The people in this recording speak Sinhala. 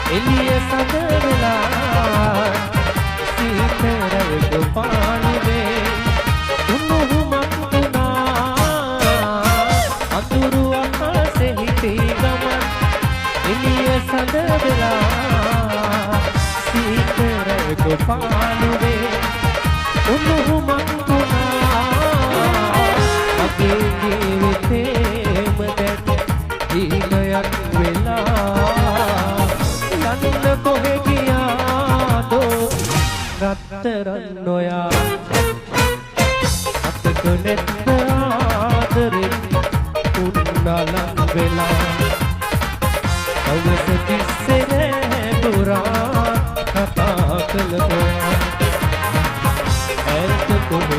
එළිය සඳ වෙලා සීතරයක පාළුවේ උණුහුමක් වුණා අඳුරු අහසේ හිටී ගමන් එළිය සඳ වෙලා සීතරයක පාළුවේ උණුහුමක් වුණා මගේ ජීවිතේම දැන් දීනයක් වෙලා යන්න කොහෙ ගියාදෝ රත්තරන් නොයා අතක නැත්ත ආදරෙන් උන්නලන් වෙලා අවස තිස්සේ පුරා කතා කළ ඔයා ඇත්ත කොහෙ